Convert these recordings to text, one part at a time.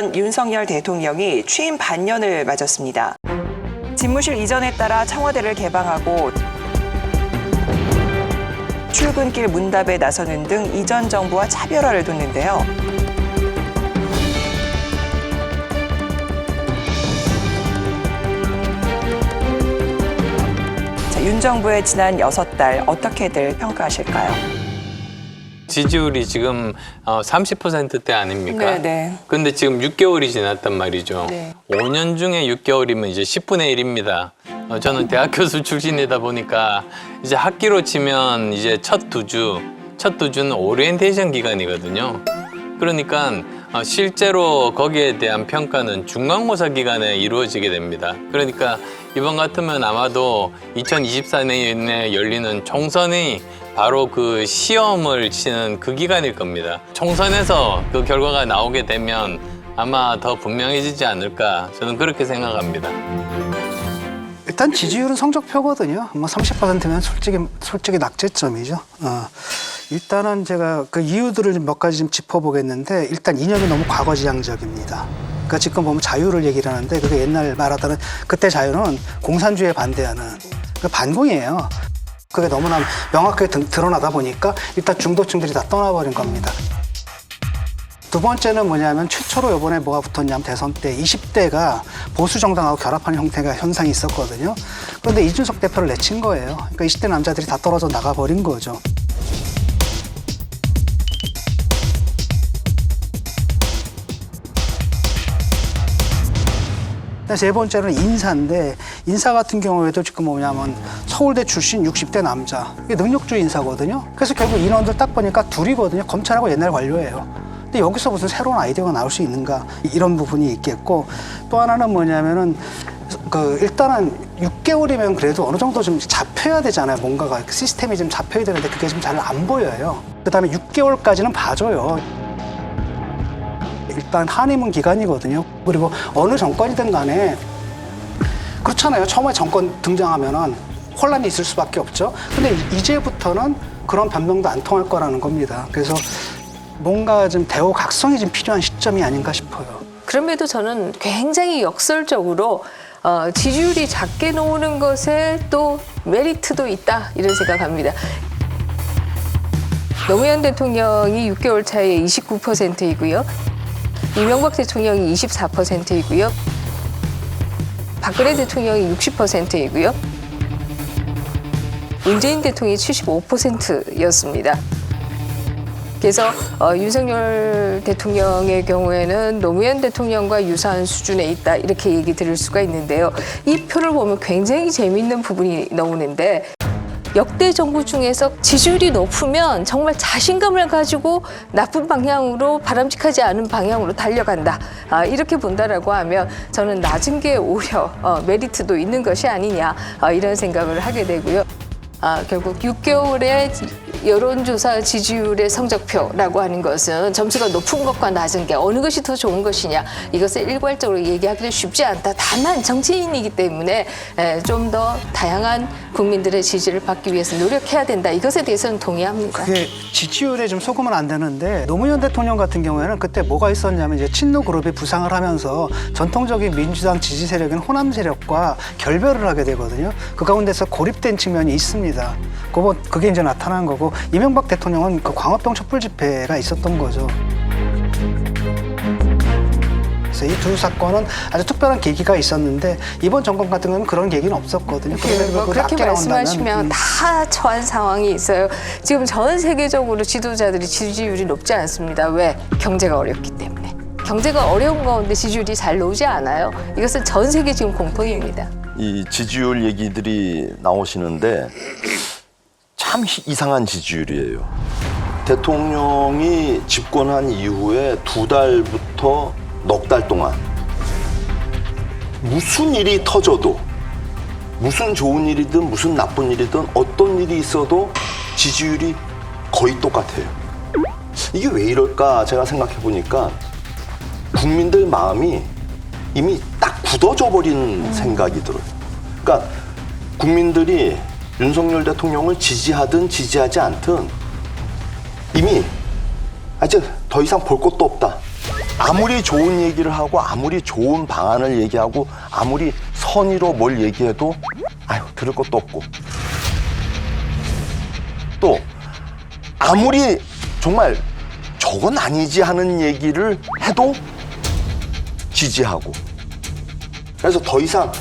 전 윤석열 대통령이 취임 반년을 맞았습니다. 집무실 이전에 따라 청와대를 개방하고 출근길 문답에 나서는 등 이전 정부와 차별화를 뒀는데요. 자, 윤 정부의 지난 6달 어떻게들 평가하실까요? 지지율이 지금 30%대 아닙니까? 네. 근데 지금 6개월이 지났단 말이죠. 네. 5년 중에 6개월이면 이제 10분의 1입니다. 저는 대학 교수 출신이다 보니까 이제 학기로 치면 이제 첫 두 주는 오리엔테이션 기간이거든요. 그러니까 실제로 거기에 대한 평가는 중간고사 기간에 이루어지게 됩니다. 그러니까 이번 같으면 아마도 2024년에 열리는 총선이 바로 그 시험을 치는 그 기간일 겁니다. 총선에서 그 결과가 나오게 되면 아마 더 분명해지지 않을까 저는 그렇게 생각합니다. 일단 지지율은 성적표거든요. 뭐 30%면 솔직히 낙제점이죠. 일단은 제가 그 이유들을 몇 가지 좀 짚어보겠는데 일단 이념이 너무 과거지향적입니다. 그러니까 지금 보면 자유를 얘기를 하는데 그게 옛날 말하다는 그때 자유는 공산주의에 반대하는 그 반공이에요. 그게 너무나 명확하게 드러나다 보니까 일단 중도층들이 다 떠나버린 겁니다. 두 번째는 뭐냐면 최초로 이번에 뭐가 붙었냐면 대선 때 20대가 보수 정당하고 결합하는 현상이 있었거든요. 그런데 이준석 대표를 내친 거예요. 그러니까 20대 남자들이 다 떨어져 나가버린 거죠. 세 번째는 인사인데 인사 같은 경우에도 지금 뭐냐면 서울대 출신 60대 남자 이게 능력주의 인사거든요. 그래서 결국 인원들 딱 보니까 둘이거든요. 검찰하고 옛날 관료예요. 근데 여기서 무슨 새로운 아이디어가 나올 수 있는가 이런 부분이 있겠고 또 하나는 뭐냐면은 일단은 6개월이면 그래도 어느 정도 좀 잡혀야 되잖아요. 뭔가가 시스템이 좀 잡혀야 되는데 그게 좀 잘 안 보여요. 그다음에 6개월까지는 봐줘요. 일단 한의문 기간이거든요. 그리고 어느 정권이든 간에 그렇잖아요. 처음에 정권 등장하면은 혼란이 있을 수밖에 없죠. 근데 이제부터는 그런 변명도 안 통할 거라는 겁니다. 그래서 뭔가 좀 대호각성이 좀 필요한 시점이 아닌가 싶어요. 그럼에도 저는 굉장히 역설적으로 지지율이 작게 나오는 것에 또 메리트도 있다 이런 생각합니다. 노무현 대통령이 6개월 차에 29%이고요. 이명박 대통령이 24%이고요. 박근혜 대통령이 60%이고요. 문재인 대통령이 75%였습니다. 그래서 윤석열 대통령의 경우에는 노무현 대통령과 유사한 수준에 있다 이렇게 얘기 드릴 수가 있는데요. 이 표를 보면 굉장히 재미있는 부분이 나오는데 역대 정부 중에서 지지율이 높으면 정말 자신감을 가지고 나쁜 방향으로 바람직하지 않은 방향으로 달려간다. 이렇게 본다라고 하면 저는 낮은 게 오히려 메리트도 있는 것이 아니냐 이런 생각을 하게 되고요. 결국 6개월의 여론조사 지지율의 성적표라고 하는 것은 점수가 높은 것과 낮은 게 어느 것이 더 좋은 것이냐 이것을 일괄적으로 얘기하기는 쉽지 않다. 다만 정치인이기 때문에 좀 더 다양한 국민들의 지지를 받기 위해서 노력해야 된다. 이것에 대해서는 동의합니다. 그게 지지율에 좀 속으면 안 되는데 노무현 대통령 같은 경우에는 그때 뭐가 있었냐면 이제 친노 그룹이 부상을 하면서 전통적인 민주당 지지 세력인 호남 세력과 결별을 하게 되거든요. 그 가운데서 고립된 측면이 있습니다. 그게 이제 나타난 거고 이명박 대통령은 그 광화병 촛불 집회가 있었던 거죠. 그래서 이 두 사건은 아주 특별한 계기가 있었는데 이번 정권 같은 경우는 그런 계기는 없었거든요. 그렇게 말씀하시면 다 처한 상황이 있어요. 지금 전 세계적으로 지도자들이 지지율이 높지 않습니다. 왜? 경제가 어렵기 때문에. 경제가 어려운 가운데 지지율이 잘 나오지 않아요. 이것은 전 세계 지금 공통입니다. 이 지지율 얘기들이 나오시는데 참 이상한 지지율이에요. 대통령이 집권한 이후에 2달부터 넉 달 동안 무슨 일이 터져도 무슨 좋은 일이든 무슨 나쁜 일이든 어떤 일이 있어도 지지율이 거의 똑같아요. 이게 왜 이럴까 제가 생각해 보니까 국민들 마음이 이미 딱 굳어져 버린 생각이 들어요. 그러니까 국민들이 윤석열 대통령을 지지하든 지지하지 않든 이미 이제 더 이상 볼 것도 없다. 아무리 좋은 얘기를 하고 아무리 좋은 방안을 얘기하고 아무리 선의로 뭘 얘기해도 아유 들을 것도 없고 또 아무리 정말 저건 아니지 하는 얘기를 해도 지지하고 그래서 더 이상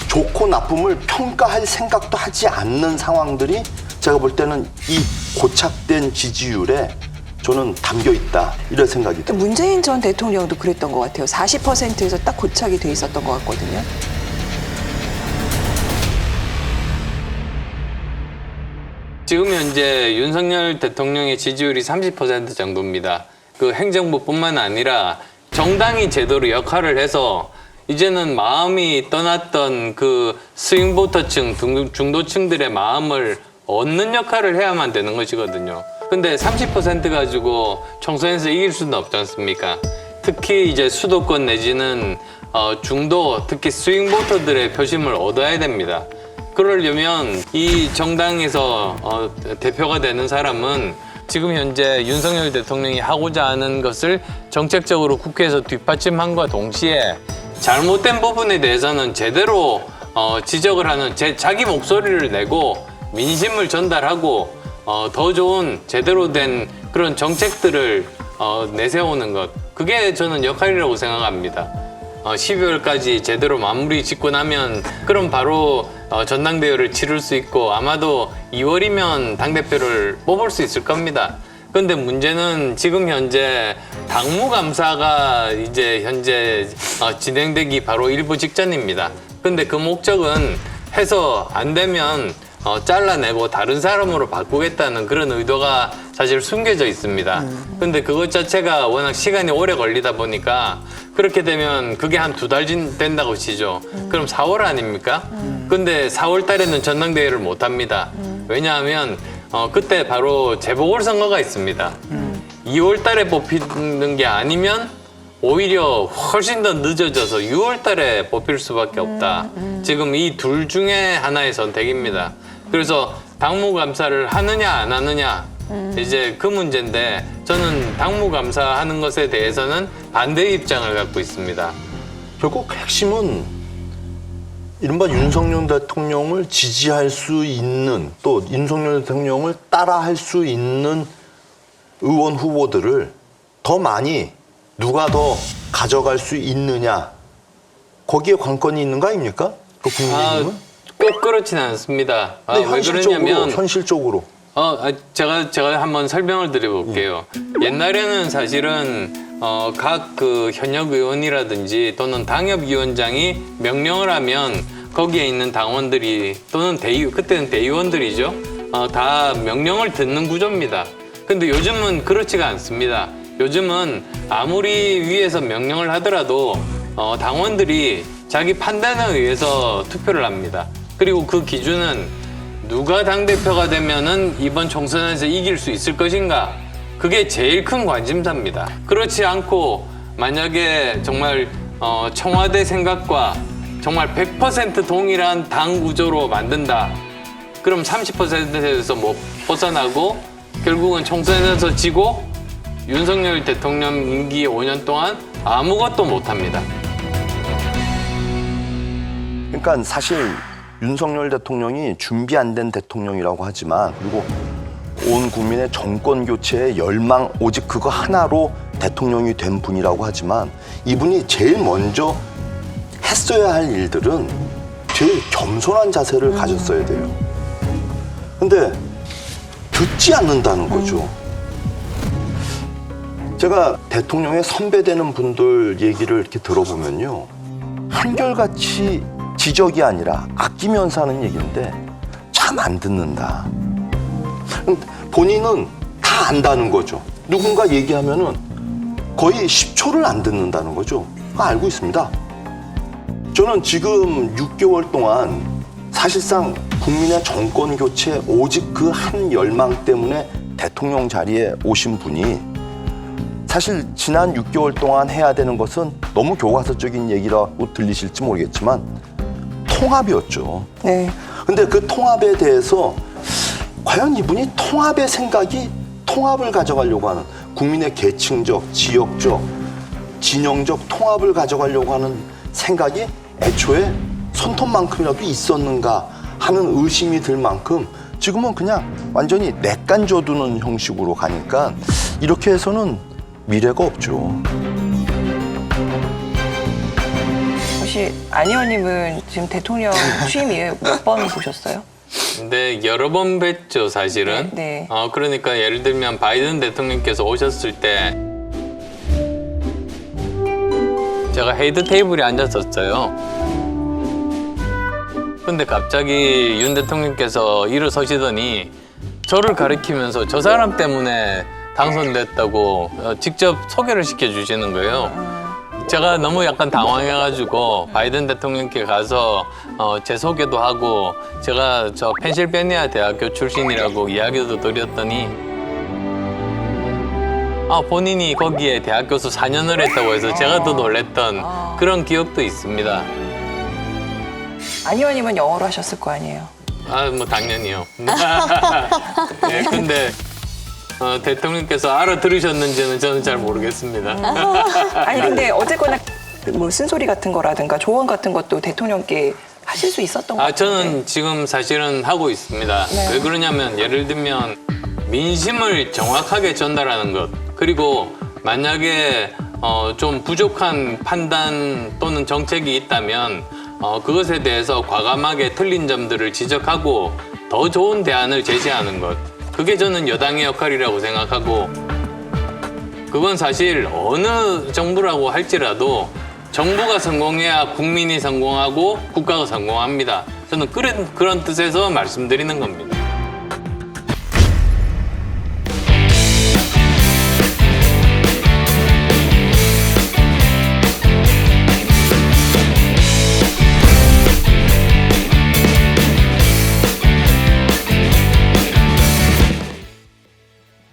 좋고 나쁨을 평가할 생각도 하지 않는 상황들이 제가 볼 때는 이 고착된 지지율에 저는 담겨 있다 이런 생각이 듭니다. 문재인 전 대통령도 그랬던 것 같아요. 40%에서 딱 고착이 돼 있었던 것 같거든요. 지금 현재 윤석열 대통령의 지지율이 30% 정도입니다. 그 행정부뿐만 아니라 정당이 제대로 역할을 해서 이제는 마음이 떠났던 그 스윙보터층, 중도층들의 마음을 얻는 역할을 해야만 되는 것이거든요. 근데 30% 가지고 총선에서 이길 수는 없지 않습니까? 특히 이제 수도권 내지는 중도, 특히 스윙보터들의 표심을 얻어야 됩니다. 그러려면 이 정당에서 대표가 되는 사람은 지금 현재 윤석열 대통령이 하고자 하는 것을 정책적으로 국회에서 뒷받침함과 동시에 잘못된 부분에 대해서는 제대로 지적을 하는 자기 목소리를 내고 민심을 전달하고 더 좋은 제대로 된 그런 정책들을 내세우는 것 그게 저는 역할이라고 생각합니다. 12월까지 제대로 마무리 짓고 나면 그럼 바로 전당대회를 치를 수 있고 아마도 2월이면 당대표를 뽑을 수 있을 겁니다. 근데 문제는 지금 현재 당무감사가 이제 현재 진행되기 바로 일부 직전입니다. 근데 그 목적은 해서 안 되면 잘라내고 다른 사람으로 바꾸겠다는 그런 의도가 사실 숨겨져 있습니다. 근데 그것 자체가 워낙 시간이 오래 걸리다 보니까 그렇게 되면 그게 한 2달 된다고 치죠. 그럼 4월 아닙니까? 근데 4월 달에는 전당대회를 못 합니다. 왜냐하면 그때 바로 재보궐선거가 있습니다. 2월 달에 뽑히는 게 아니면 오히려 훨씬 더 늦어져서 6월 달에 뽑힐 수밖에 없다. 지금 이 둘 중에 하나의 선택입니다. 그래서 당무감사를 하느냐 안 하느냐 이제 그 문제인데 저는 당무감사하는 것에 대해서는 반대 입장을 갖고 있습니다. 결국 핵심은 이른바 윤석열 대통령을 지지할 수 있는 또 윤석열 대통령을 따라할 수 있는 의원 후보들을 더 많이 누가 더 가져갈 수 있느냐 거기에 관건이 있는 거 아닙니까? 그 국민의힘은? 꼭 그렇지는 않습니다. 네, 왜 그러냐면 현실적으로 제가 한번 설명을 드려볼게요. 옛날에는 사실은 각 그 현역 의원이라든지 또는 당협위원장이 명령을 하면 거기에 있는 당원들이 또는 그때는 대의원들이죠. 다 명령을 듣는 구조입니다. 근데 요즘은 그렇지가 않습니다. 요즘은 아무리 위에서 명령을 하더라도 당원들이 자기 판단에 의해서 투표를 합니다. 그리고 그 기준은 누가 당대표가 되면은 이번 총선에서 이길 수 있을 것인가? 그게 제일 큰 관심사입니다. 그렇지 않고 만약에 정말 청와대 생각과 정말 100% 동일한 당 구조로 만든다. 그럼 30%에서 못 벗어나고 결국은 총선에서 지고 윤석열 대통령 임기 5년 동안 아무것도 못합니다. 그러니까 사실 윤석열 대통령이 준비 안 된 대통령이라고 하지만 그리고 온 국민의 정권 교체의 열망 오직 그거 하나로 대통령이 된 분이라고 하지만 이분이 제일 먼저 했어야 할 일들은 제일 겸손한 자세를 가졌어야 돼요. 근데 듣지 않는다는 거죠. 제가 대통령의 선배되는 분들 얘기를 이렇게 들어보면요. 한결같이 지적이 아니라 아끼면서 하는 얘기인데 참 안 듣는다. 본인은 다 안다는 거죠. 누군가 얘기하면은 거의 10초를 안 듣는다는 거죠. 알고 있습니다. 저는 지금 6개월 동안 사실상 국민의 정권 교체 오직 그 한 열망 때문에 대통령 자리에 오신 분이 사실 지난 6개월 동안 해야 되는 것은 너무 교과서적인 얘기라고 들리실지 모르겠지만 통합이었죠. 네. 근데 그 통합에 대해서 과연 이분이 통합의 생각이 통합을 가져가려고 하는 국민의 계층적, 지역적 진영적 통합을 가져가려고 하는 생각이 애초에 손톱만큼이라도 있었는가 하는 의심이 들 만큼 지금은 그냥 완전히 내간져두는 형식으로 가니까 이렇게 해서는 미래가 없죠. 혹시 안 의원님은 지금 대통령 취임 이후에 몇 번 보셨어요? 근데 여러 번 뵀죠, 사실은. 네. 그러니까 예를 들면 바이든 대통령께서 오셨을 때 제가 헤이드 테이블에 앉았었어요. 근데 갑자기 윤 대통령께서 일어서시더니 저를 가리키면서 저 사람 때문에 당선됐다고 직접 소개를 시켜주시는 거예요. 제가 너무 약간 당황해가지고 바이든 대통령께 가서 제 소개도 하고 제가 저 펜실베니아 대학교 출신이라고 이야기도 드렸더니 본인이 거기에 대학 교수 4년을 했다고 해서 제가 더 놀랬던 그런 기억도 있습니다. 안 의원님은 영어로 하셨을 거 아니에요? 뭐 당연히요. 네, 근데 대통령께서 알아들으셨는지는 저는 잘 모르겠습니다. 아니 근데 어쨌거나 뭐 쓴소리 같은 거라든가 조언 같은 것도 대통령께 하실 수 있었던 것 같아요. 저는 지금 사실은 하고 있습니다. 네. 왜 그러냐면 예를 들면 민심을 정확하게 전달하는 것, 그리고 만약에 좀 부족한 판단 또는 정책이 있다면 그것에 대해서 과감하게 틀린 점들을 지적하고 더 좋은 대안을 제시하는 것, 그게 저는 여당의 역할이라고 생각하고, 그건 사실 어느 정부라고 할지라도 정부가 성공해야 국민이 성공하고 국가가 성공합니다. 저는 그런 뜻에서 말씀드리는 겁니다.